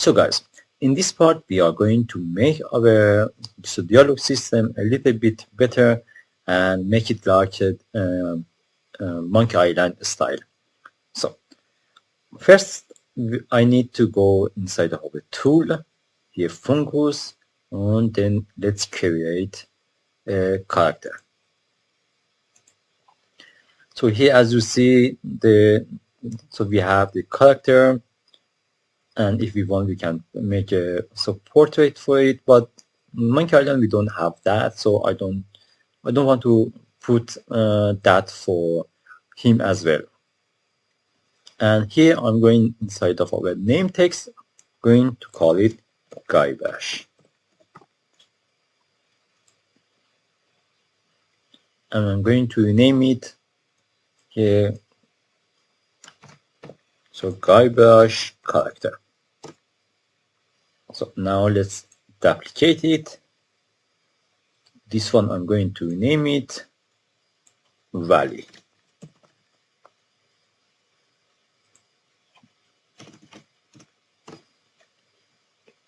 So guys, in this part we are going to make our dialog system a little bit better and make it like a Monkey Island style. So first I need to go inside of a tool, here fungus, and then let's create a character. So here as you see we have the character, and if we want we can make a portrait for it, but Monkey Island we don't have that, so I don't want to put that for him as well. And here I'm going inside of our name text, going to call it Guy Bash, and I'm going to rename it here, so Guy Bash character. So now let's duplicate it. This one I'm going to rename it Valley.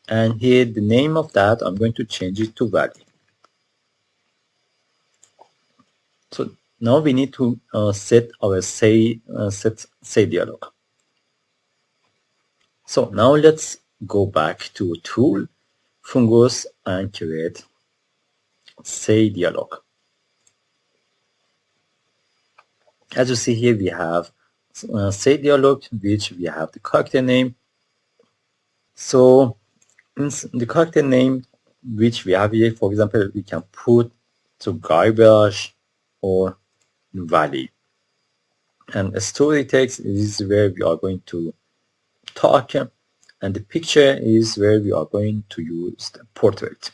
And here the name of that I'm going to change it to Valley. So now we need to set our say dialog. So now let's go back to tool, fungus, and create say dialog. As you see here, we have say dialog, which we have the character name. So in the character name which we have here, for example, we can put garbage or valley. And a story text is where we are going to talk, and the picture is where we are going to use the portrait.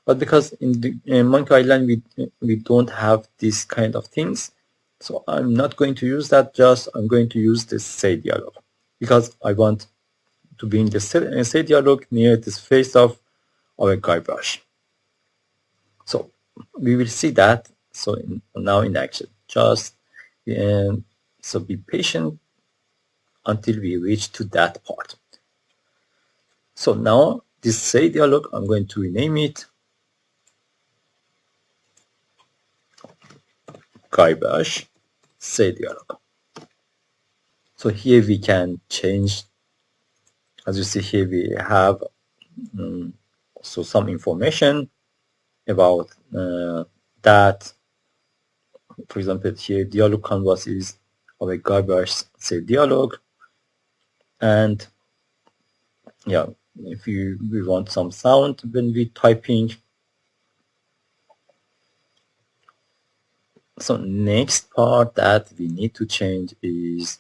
But because in the Monkey Island we don't have this kind of things, so I'm not going to use that. Just I'm going to use this say dialog because I want to bring the say dialog near this face of our garbage. So we will see that. So now in action, just so be patient until we reach to that part. So now this say dialog, I'm going to rename it Garbage say dialog. So here we can change. As you see here, we have so some information about that. For example, here dialog canvas is our garbage say dialog, and yeah, if we want some sound when we typing. So next part that we need to change is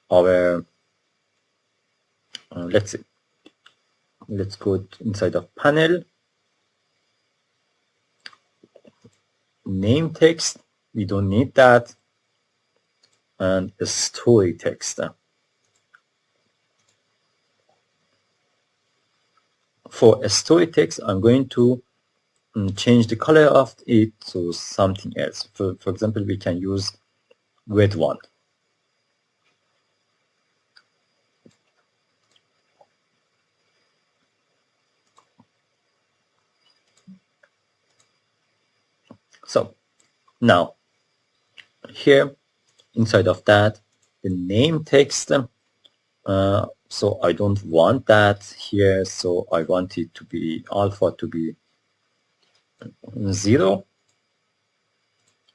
our let's go inside of panel, name text, we don't need that, and a story text. For a story text, I'm going to change the color of it to something else. For example, we can use red one. So now here inside of that, the name text, so I don't want that here, so I want it to be alpha to be 0.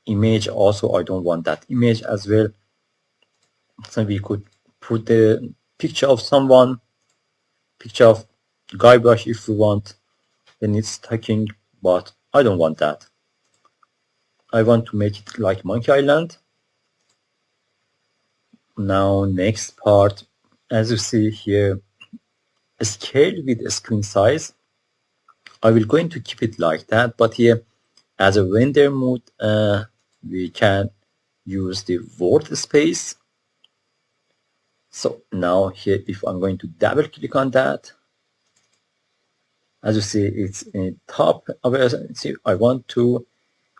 Image also, I don't want that image as well. So we could put the picture of someone, picture of Guybrush if we want, then it's talking, but I don't want that. I want to make it like Monkey Island. Now next part, as you see here, scale with screen size. I will going to keep it like that, but here as a render mode we can use the word space. So now here if I'm going to double click on that, as you see it's in top of it. See, I want to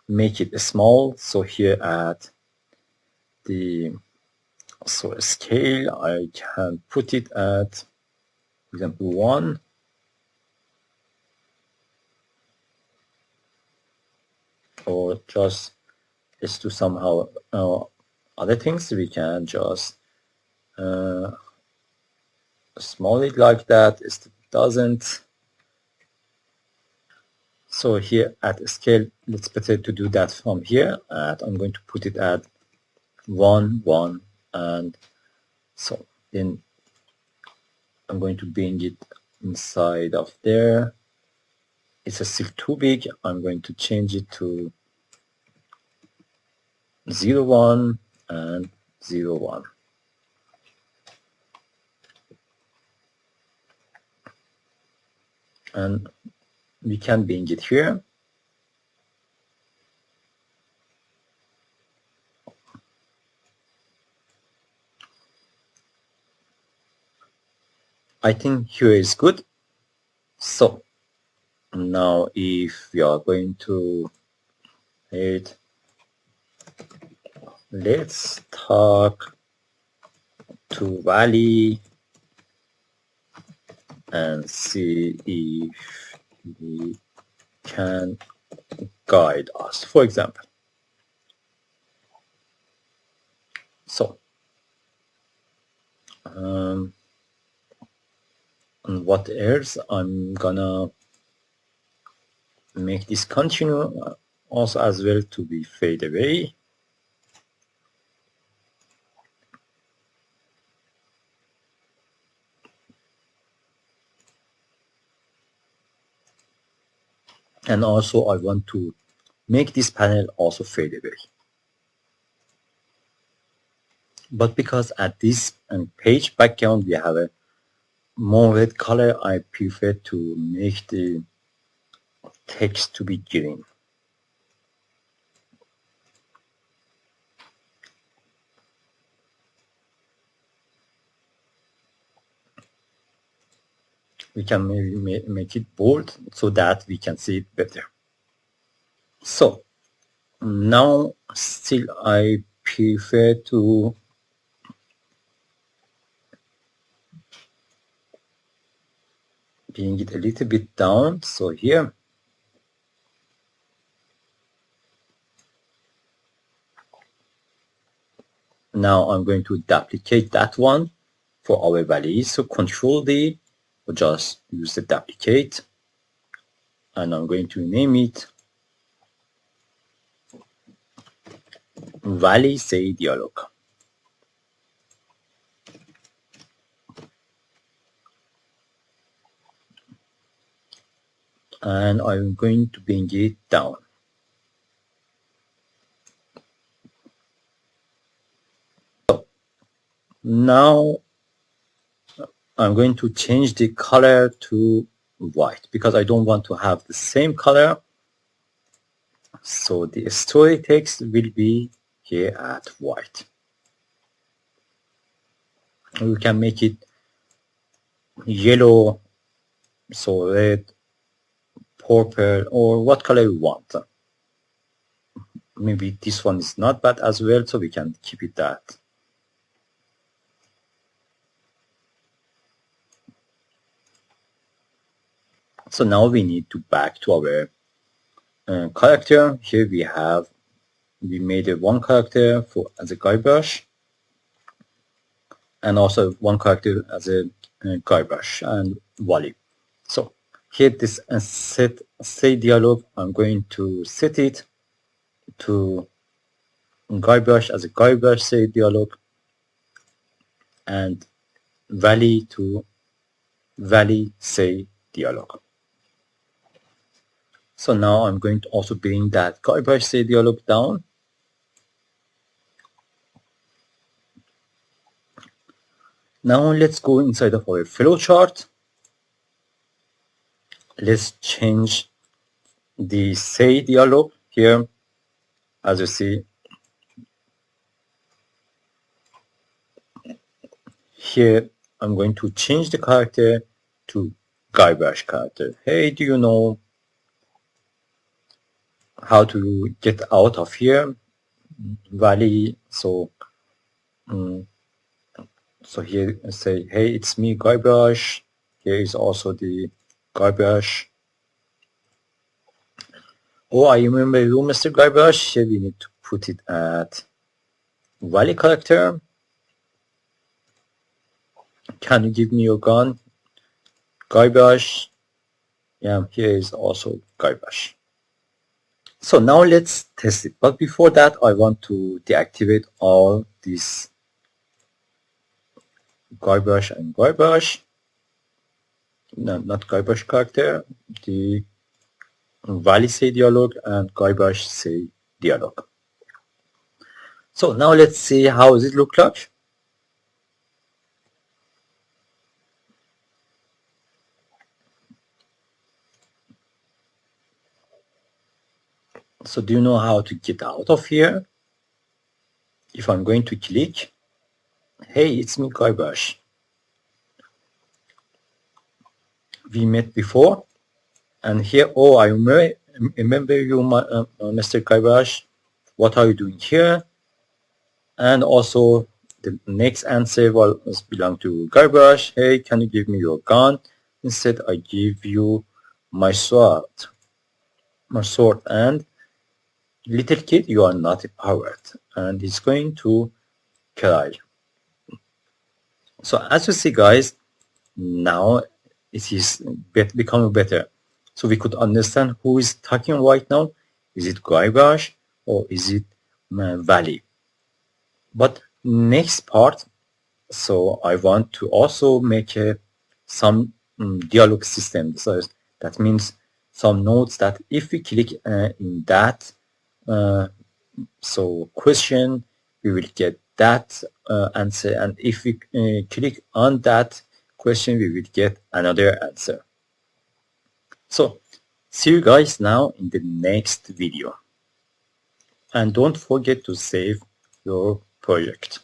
make it small, so here at the scale I can put it at example 1, or just is to somehow other things, we can just small it like that. It doesn't. So here at scale, it's better to do that from here. And I'm going to put it at 1, 1, and so then I'm going to bring it inside of there. It's still too big. I'm going to change it to 0, 1 and 0, 1. And we can bring it here. I think here is good. So now if we are going to it, let's talk to Valley and see if we can guide us, for example. So and what else? I'm gonna make this continue also as well to be fade away. And also I want to make this panel also fade away. But because at this page background we have a more red color, I prefer to make the text to be green. We can maybe make it bold so that we can see it better. So now still I prefer to bring it a little bit down. So here now I'm going to duplicate that one for our value. So Control D, or just use the duplicate, and I'm going to name it Valley Say Dialog. And I'm going to bring it down. So now I'm going to change the color to white because I don't want to have the same color. So the story text will be here at white. We can make it yellow, so red, purple, or what color you want. Maybe this one is not bad as well, so we can keep it that. So now we need to back to our character. Here we made a one character for as a guybrush, and also one character as a guybrush and Wally. So here this set say dialog, I'm going to set it to guybrush as a guybrush say dialog, and Valley to Valley say dialog. So now I'm going to also bring that guybrush say dialog down. Now let's go inside of our flowchart. Let's change the say dialog here. As you see here, I'm going to change the character to guybrush character. Hey, do you know how to get out of here, Valley? So so here say, hey, it's me, guybrush. Here is also the garbage. Oh, I remember you, Mr. Garbage. Here we need to put it at value character. Can you give me your gun? Garbage. Yeah, here is also garbage. So now let's test it. But before that, I want to deactivate all these garbage and garbage. No, not garbage character. The value say dialog and garbage say dialog. So now let's see how does it look like. So do you know how to get out of here? If I'm going to click, hey, it's me, garbage. We met before, and here, oh, I remember you, Mr. Garbage. What are you doing here? And also, the next answer was belong to garbage. Hey, can you give me your gun? Instead, I give you my sword. And little kid, you are not a pirate, and he's going to cry. So as you see, guys, now it is becoming better. So we could understand who is talking right now. Is it garbage or is it Valley? But next part, so I want to also make some dialog system. So that means some nodes that if we click in that so question, we will get that answer, and if we click on that question, we will get another answer. So see you guys now in the next video, and don't forget to save your project.